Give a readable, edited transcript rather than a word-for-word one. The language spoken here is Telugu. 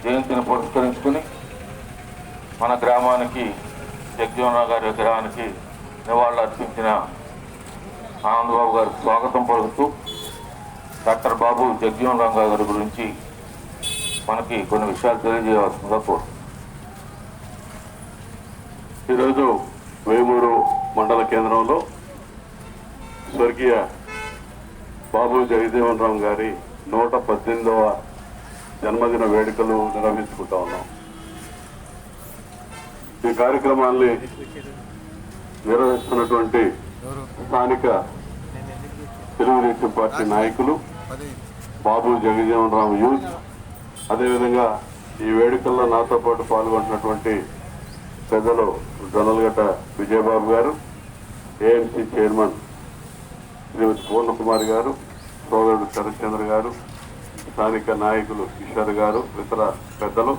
జయంతిని పురస్కరించుకుని మన గ్రామానికి జగజీవనరావు గారి విగ్రహానికి నివాళులు అర్పించిన ఆనందబాబు గారికి స్వాగతం పలుకుతూ డాక్టర్ బాబు జగజీవనరావు గారి గురించి మనకి కొన్ని విషయాలు తెలియజేయవలసిందిగా కోరుతున్నాను. ఈరోజు వేమూరు మండల కేంద్రంలో స్వర్గీయ బాబు జగజీవనరావు గారి 118వ జన్మదిన వేడుకలు నిర్వహించుకుంటా ఉన్నాం. ఈ కార్యక్రమాన్ని నిర్వహిస్తున్నటువంటి స్థానిక తెలుగుదేశం పార్టీ నాయకులు, బాబు జగజీవనరావు యూత్, అదేవిధంగా ఈ వేడుకల్లో నాతో పాటు పాల్గొంటున్నటువంటి పెద్దలు జొన్నలగడ్డ విజయబాబు గారు, ఏఎంసీ చైర్మన్ శ్రీమతి పూర్ణకుమారి గారు, సోదరుడు శరత్చంద్ర గారు, స్థానిక నాయకులు కిషోర్ గారు, ఇతర పెద్దలు,